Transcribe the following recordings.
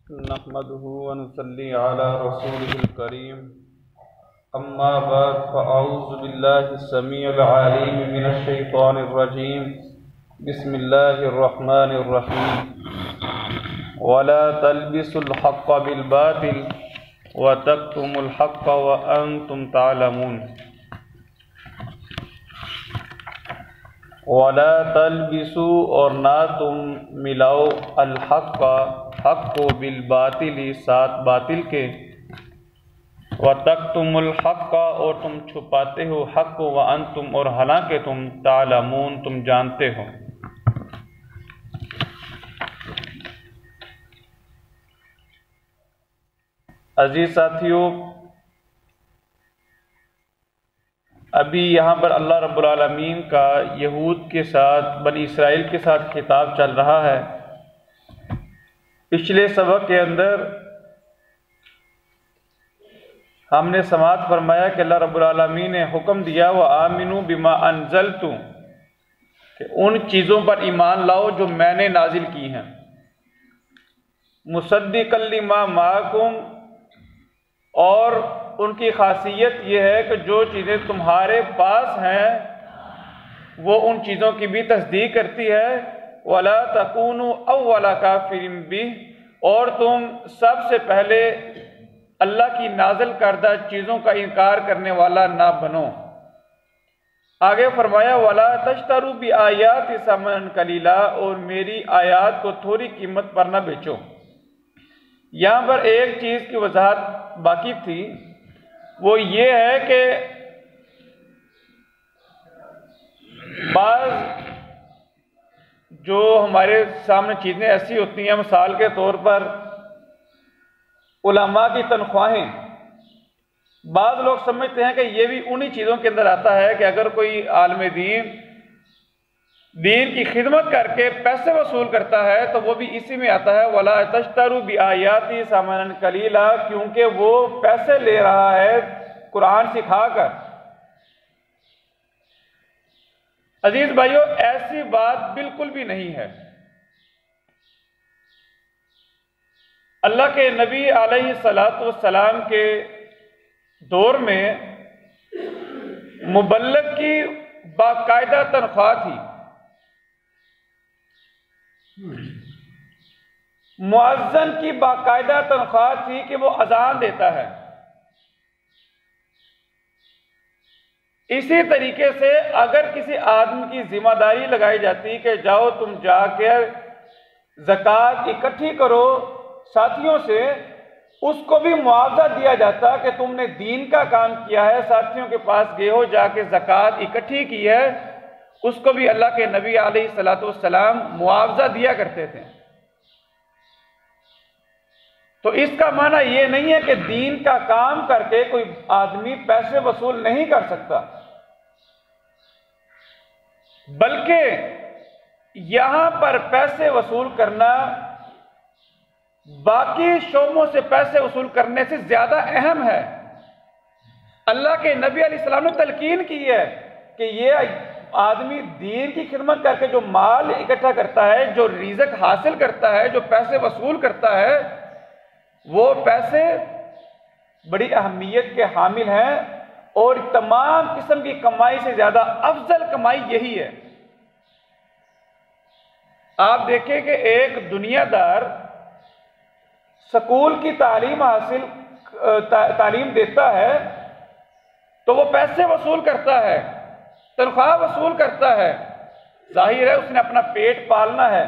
نحمده ونصلي على رسوله الكريم أما بعد فأعوذ بالله السميع العليم من الشيطان الرجيم بسم الله الرحمن الرحيم ولا تلبسوا الحق بالباطل وتكتموا الحق وأنتم تعلمون ولا تلبسوا اور نہ تم ملاؤ الحق حق کو بالباطل ساتھ باطل کے وَتَكْتُمُ الْحَقَّ اور تم چھپاتے ہو حق کو وَأَنْتُمْ اور حالانکہ تم تعلمون تم جانتے ہو۔ عزیز ساتھیوں، ابھی یہاں پر اللہ رب العالمین کا یہود کے ساتھ بنی اسرائیل کے ساتھ خطاب چل رہا ہے۔ پچھلے سبق کے اندر ہم نے سماعت فرمایا کہ اللہ رب العالمین نے حکم دیا وَآمِنُوا بِمَا أَنزَلْتُ کہ ان چیزوں پر ایمان لاؤ جو میں نے نازل کی ہیں، مُصَدِّقًا لِمَا مَعَكُمْ، اور ان کی خاصیت یہ ہے کہ جو چیزیں تمہارے پاس ہیں وہ ان چیزوں کی بھی تصدیق کرتی ہے۔ وَلَا تَكُونُوا أَوَّلَ كَافِرٍ بِهِ، اور تم سب سے پہلے اللہ کی نازل کردہ چیزوں کا انکار کرنے والا نہ بنو۔ آگے فرمایا وَلَا تَشْتَرُوا بِآيَاتِ ثَمَنًا قَلِيلًا، اور میری آیات کو تھوڑی قیمت پر نہ بیچو۔ یہاں پر ایک چیز کی وضاحت باقی تھی، وہ یہ ہے کہ بعض جو ہمارے سامنے چیزیں ایسی ہوتی ہیں، مثال کے طور پر علماء کی تنخواہیں، بعض لوگ سمجھتے ہیں کہ یہ بھی انہی چیزوں کے اندر آتا ہے کہ اگر کوئی عالم دین کی خدمت کر کے پیسے وصول کرتا ہے تو وہ بھی اسی میں آتا ہے وَلَا تَشْتَرُوا بِآيَاتِ ثَمَنًا قَلِيلًا، کیونکہ وہ پیسے لے رہا ہے قرآن سکھا کر۔ عزیز بھائیو، ایسی بات بالکل بھی نہیں ہے۔ اللہ کے نبی علیہ السلام کے دور میں مبلغ کی باقاعدہ تنخواہ تھی، مؤذن کی باقاعدہ تنخواہ تھی کہ وہ اذان دیتا ہے۔ اسی طریقے سے اگر کسی آدمی کی ذمہ داری لگائی جاتی کہ جاؤ تم جا کر زکوٰۃ اکٹھی کرو ساتھیوں سے، اس کو بھی معاوضہ دیا جاتا کہ تم نے دین کا کام کیا ہے، ساتھیوں کے پاس گئے ہو، جا کے زکوٰۃ اکٹھی کی ہے، اس کو بھی اللہ کے نبی علیہ السلام معاوضہ دیا کرتے تھے۔ تو اس کا معنی یہ نہیں ہے کہ دین کا کام کر کے کوئی آدمی پیسے وصول نہیں کر سکتا، بلکہ یہاں پر پیسے وصول کرنا باقی شعبوں سے پیسے وصول کرنے سے زیادہ اہم ہے۔ اللہ کے نبی علیہ السلام نے تلقین کی ہے کہ یہ آدمی دین کی خدمت کر کے جو مال اکٹھا کرتا ہے، جو رزق حاصل کرتا ہے، جو پیسے وصول کرتا ہے، وہ پیسے بڑی اہمیت کے حامل ہیں، اور تمام قسم کی کمائی سے زیادہ افضل کمائی یہی ہے۔ آپ دیکھیں کہ ایک دنیا دار سکول کی تعلیم دیتا ہے تو وہ پیسے وصول کرتا ہے، تنخواہ وصول کرتا ہے، ظاہر ہے اس نے اپنا پیٹ پالنا ہے۔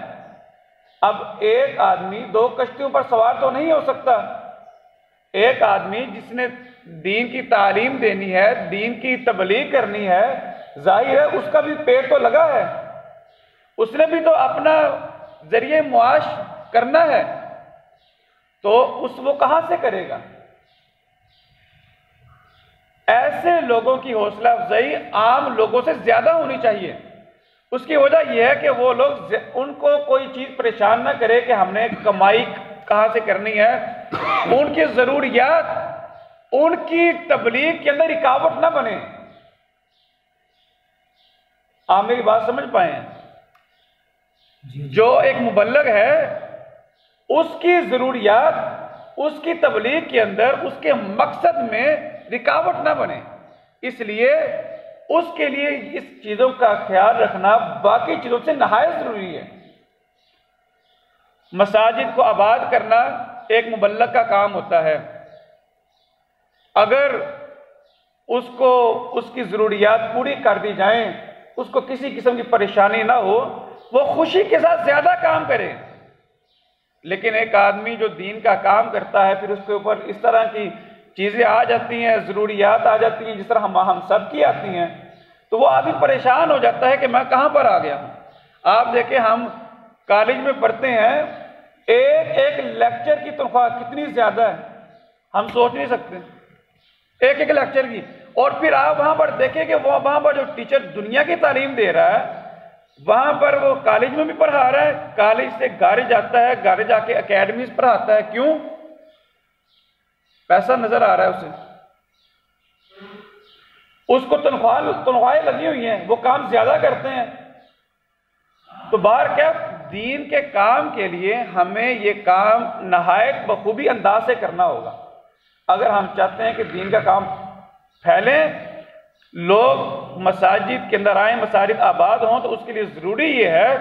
اب ایک آدمی دو کشتیوں پر سوار تو نہیں ہو سکتا۔ ایک آدمی جس نے دین کی تعلیم دینی ہے، دین کی تبلیغ کرنی ہے، ظاہر ہے اس کا بھی پیٹ تو لگا ہے، اس نے بھی تو اپنا ذریعہ معاش کرنا ہے، تو وہ کہاں سے کرے گا؟ ایسے لوگوں کی حوصلہ افزائی عام لوگوں سے زیادہ ہونی چاہیے۔ اس کی وجہ یہ ہے کہ وہ لوگ ان کو کوئی چیز پریشان نہ کرے کہ ہم نے کمائی کہاں سے کرنی ہے، ان کی ضروریات ان کی تبلیغ کے اندر رکاوٹ نہ بنے۔ آپ میری بات سمجھ پائے ہیں؟ جو ایک مبلغ ہے اس کی ضروریات، اس کی تبلیغ کے اندر اس کے مقصد میں رکاوٹ نہ بنے، اس لیے اس کے لیے اس چیزوں کا خیال رکھنا باقی چیزوں سے نہایت ضروری ہے۔ مساجد کو آباد کرنا ایک مبلغ کا کام ہوتا ہے، اگر اس کو اس کی ضروریات پوری کر دی جائیں، اس کو کسی قسم کی پریشانی نہ ہو، وہ خوشی کے ساتھ زیادہ کام کرے۔ لیکن ایک آدمی جو دین کا کام کرتا ہے، پھر اس کے اوپر اس طرح کی چیزیں آ جاتی ہیں، ضروریات آ جاتی ہیں جس طرح ہم سب کی آتی ہیں، تو وہ آدمی پریشان ہو جاتا ہے کہ میں کہاں پر آ گیا ہوں۔ آپ دیکھیں ہم کالج میں پڑھتے ہیں، ایک لیکچر کی تنخواہ کتنی زیادہ ہے، ہم سوچ نہیں سکتے، ایک لیکچر کی۔ اور پھر آپ وہاں پر دیکھیں کہ وہاں پر جو ٹیچر دنیا کی تعلیم دے رہا ہے، وہاں پر وہ کالج میں بھی پڑھا رہا ہے، کالج سے گھر جاتا ہے، گھر جا کے اکیڈمیز پڑھاتا ہے، کیوں؟ پیسہ نظر آ رہا ہے اسے، اس کو تنخواہیں لگی ہوئی ہیں، وہ کام زیادہ کرتے ہیں۔ تو باہر کیا، دین کے کام کے لیے ہمیں یہ کام نہایت بخوبی انداز سے کرنا ہوگا۔ اگر ہم چاہتے ہیں کہ دین کا کام پھیلے، لوگ مساجد کے اندر آئیں، مساجد آباد ہوں، تو اس کے لیے ضروری یہ ہے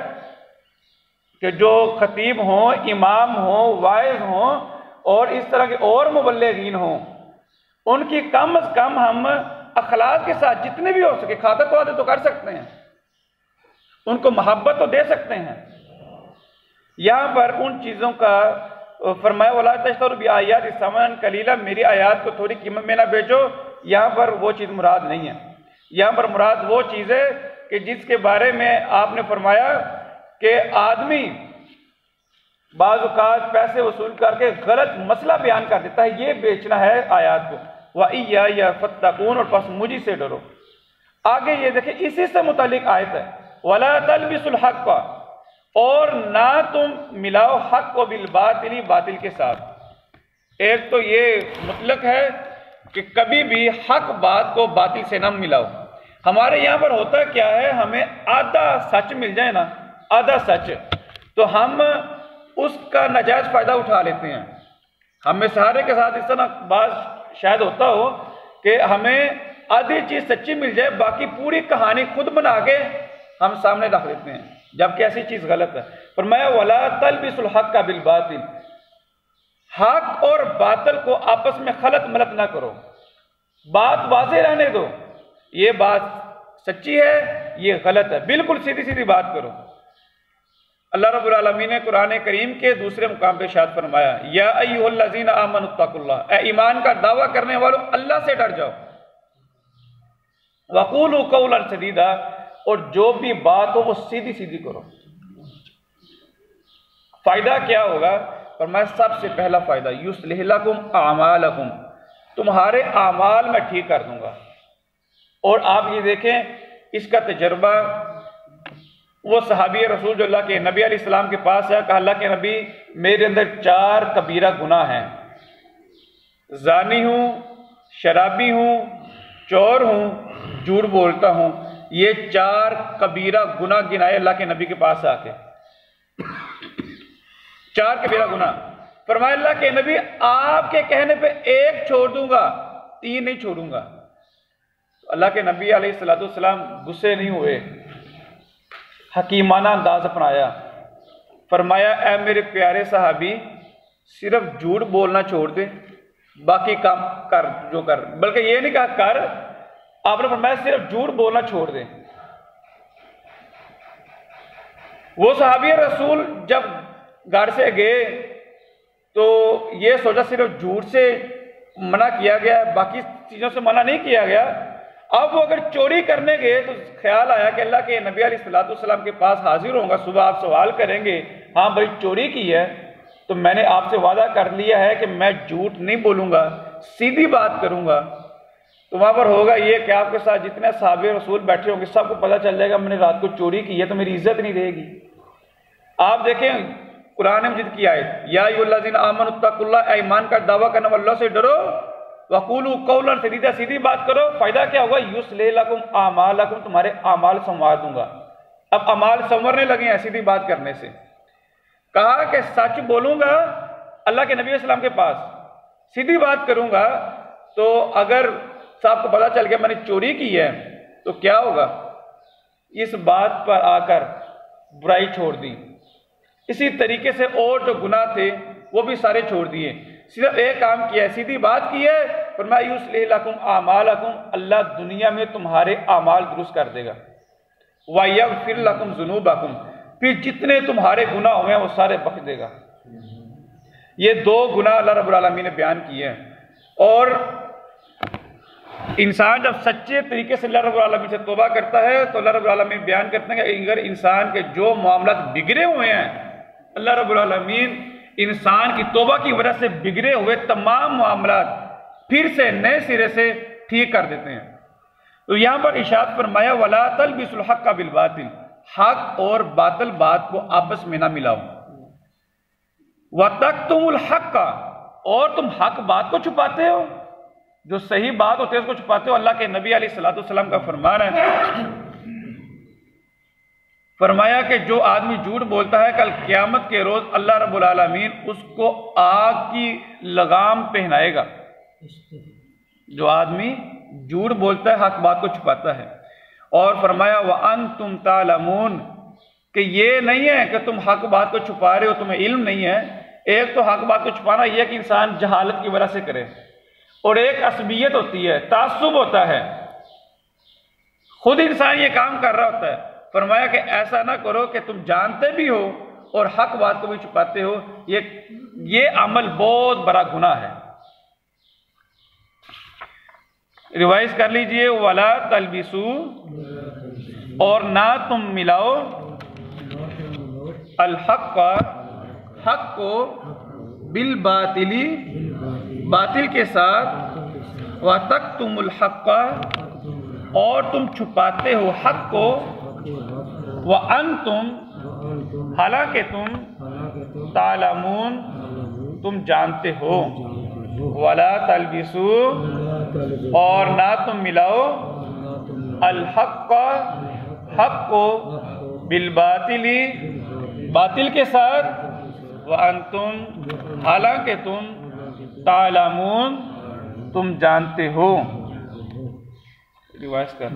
کہ جو خطیب ہوں، امام ہوں، واعظ ہوں اور اس طرح کے اور مبلغین ہوں، ان کی کم از کم ہم اخلاق کے ساتھ جتنے بھی ہو سکے، خاطر خواہ تو کر سکتے ہیں، ان کو محبت تو دے سکتے ہیں۔ یہاں پر ان چیزوں کا فرمایا وَلَا تَشْتَرُوا بِآيَاتِ ثَمَنًا قَلِيلًا، میری آیات کو تھوڑی قیمت میں نہ بیچو، یہاں پر وہ چیز مراد نہیں ہے۔ یہاں پر مراد وہ چیز ہے کہ جس کے بارے میں آپ نے فرمایا کہ آدمی بعض اوقات پیسے وصول کر کے غلط مسئلہ بیان کر دیتا ہے، یہ بیچنا ہے آیات کو۔ وَإِيَّايَ فَاتَّقُونَ، اور پس مجھے سے ڈرو۔ آگے یہ دیکھیں اسی سے متعلق آیت ہے، وَلَا تَلْبِسُوا الْحَقَّ، اور نہ تم ملاؤ حق کو بالباطل، باطل کے ساتھ۔ ایک تو یہ مطلق ہے کہ کبھی بھی حق بات کو باطل سے نہ ملاؤ۔ ہمارے یہاں پر ہوتا کیا ہے، ہمیں آدھا سچ مل جائے نا، آدھا سچ، تو ہم اس کا ناجائز فائدہ اٹھا لیتے ہیں۔ ہمیں سارے کے ساتھ اس طرح بعض شاید ہوتا ہو کہ ہمیں آدھی چیز سچی مل جائے، باقی پوری کہانی خود بنا کے ہم سامنے رکھ دیتے ہیں، جبکہ ایسی چیز غلط ہے۔ فرمایا وَلَا تَلْبِسُوا الْحَقَّ بِالْبَاطِلِ، حق اور باطل کو آپس میں خلط ملط نہ کرو، بات واضح رہنے دو، یہ بات سچی ہے، یہ غلط ہے، بالکل سیدھی سیدھی بات کرو۔ اللہ رب العالمین نے قرآن کریم کے دوسرے مقام پہ ارشاد فرمایا یا ایھا الذین آمنوا اتقوا اللہ، اے ایمان کا دعویٰ کرنے والوں اللہ سے ڈر جاؤ، وقولوا قولا سدیدا، اور جو بھی بات ہو وہ سیدھی سیدھی کرو۔ فائدہ کیا ہوگا؟ فرمایا سب سے پہلا فائدہ یصلح لکم اعمالکم، تمہارے اعمال میں ٹھیک کر دوں گا۔ اور آپ یہ دیکھیں اس کا تجربہ، وہ صحابی رسول جو اللہ کے نبی علیہ السلام کے پاس ہے، کہا اللہ کے نبی میرے اندر 4 کبیرہ گناہ ہیں، زانی ہوں، شرابی ہوں، چور ہوں، جھوٹ بولتا ہوں، یہ 4 کبیرہ گناہ گنائے اللہ کے نبی کے پاس آ کے، 4 کبیرہ گناہ۔ فرمایا اللہ کے نبی آپ کے کہنے پہ 1 چھوڑ دوں گا، 3 نہیں چھوڑوں گا۔ اللہ کے نبی علیہ السلام غصے نہیں ہوئے، حکیمانہ انداز اپنایا، فرمایا اے میرے پیارے صحابی صرف جھوٹ بولنا چھوڑ دے، باقی کام کر جو کر، بلکہ یہ نہیں کہا کر، آپ نے فرمایا صرف جھوٹ بولنا چھوڑ دے۔ وہ صحابی رسول جب گھر سے گئے تو یہ سوچا صرف جھوٹ سے منع کیا گیا ہے، باقی چیزوں سے منع نہیں کیا گیا۔ اب وہ اگر چوری کرنے گئے تو خیال آیا کہ اللہ کے نبی علیہ السلام کے پاس حاضر ہوں گا، صبح آپ سوال کریں گے ہاں بھائی چوری کی ہے تو میں نے آپ سے وعدہ کر لیا ہے کہ میں جھوٹ نہیں بولوں گا، سیدھی بات کروں گا۔ تو وہاں پر ہوگا یہ کہ آپ کے ساتھ جتنے صحابہ رسول بیٹھے ہوں گے سب کو پتہ چل جائے گا میں نے رات کو چوری کی ہے تو میری عزت نہیں رہے گی۔ آپ دیکھیں قرآن مجید کی آیت یا ایھا الذین آمنوا اتقوا اللہ، اے ایمان کا دعویٰ کرنے والوں اللہ سے ڈرو، وقولوا قولا سدیدا، سیدھی بات کرو۔ فائدہ کیا ہوگا؟ یصلح لکم اعمالکم، تمہارے اعمال سنوار دوں گا۔ اب اعمال سنورنے لگے ہیں سیدھی بات کرنے سے۔ کہا کہ سچ بولوں گا اللہ کے نبی علیہ السلام کے پاس، سیدھی بات کروں گا، تو اگر صاحب کو پتا چل گیا میں نے چوری کی ہے تو کیا ہوگا؟ اس بات پر آ کر برائی چھوڑ دی۔ اسی طریقے سے اور جو گناہ تھے وہ بھی سارے چھوڑ دیے، صرف ایک کام کیا ہے، سیدھی بات کی ہے، فرمایا یصلح لکم اعمالکم، اللہ دنیا میں تمہارے اعمال درست کر دے گا، ویغفر لکم ذنوبکم، پھر جتنے تمہارے گناہ ہوئے ہیں وہ سارے بخش دے گا۔ یہ دو گناہ اللہ رب العالمین نے بیان کیے ہیں، اور انسان جب سچے طریقے سے اللہ رب العالمین سے توبہ کرتا ہے تو اللہ رب العالمین بیان کرتے ہیں کہ اگر انسان کے جو معاملات بگڑے ہوئے ہیں، اللہ رب العالمین انسان کی توبہ کی وجہ سے بگڑے ہوئے تمام معاملات پھر سے نئے سرے سے ٹھیک کر دیتے ہیں۔ تو یہاں پر ارشاد فرمایا وَلَا تَلْبِسُوا الْحَقَّ بِالْبَاطِلِ، حق اور باطل بات کو آپس میں نہ ملاؤ، وَتَكْتُمُوا الْحَقَّ، اور تم حق بات کو چھپاتے ہو، جو صحیح بات ہوتی ہے اس کو چھپاتے ہو۔ اللہ کے نبی علیہ السلام کا فرمان ہے، فرمایا کہ جو آدمی جھوٹ بولتا ہے کل قیامت کے روز اللہ رب العالمین اس کو آگ کی لگام پہنائے گا۔ جو آدمی جھوٹ بولتا ہے، حق بات کو چھپاتا ہے، اور فرمایا وَأَنْتُمْ تَعْلَمُونَ، کہ یہ نہیں ہے کہ تم حق بات کو چھپا رہے ہو، تمہیں علم نہیں ہے۔ ایک تو حق بات کو چھپانا یہ ہے کہ انسان جہالت کی وجہ سے کرے، اور ایک عصبیت ہوتی ہے، تعصب ہوتا ہے، خود انسان یہ کام کر رہا ہوتا ہے۔ فرمایا کہ ایسا نہ کرو کہ تم جانتے بھی ہو اور حق بات کو بھی چھپاتے ہو، یہ عمل بہت بڑا گناہ ہے۔ ریوائز کر لیجئے، وَلَا تَلْبِسُوا، اور نہ تم ملاؤ، الحق، حق کو، بالباطل، باطل کے ساتھ، وَتَكْتُمُوا الْحَقَّ، اور تم چھپاتے ہو حق کو، وَأَنْتُمْ، حالانکہ تم، تعلمون، تم جانتے ہو، وَلَا تَلْبِسُوا، اور نہ تم ملاؤ، الحق، حق کو، بالباطل، باطل کے ساتھ، وَأَنْتُمْ، حالانکہ تم، تعلمون، تم جانتے ہو۔ روایت کر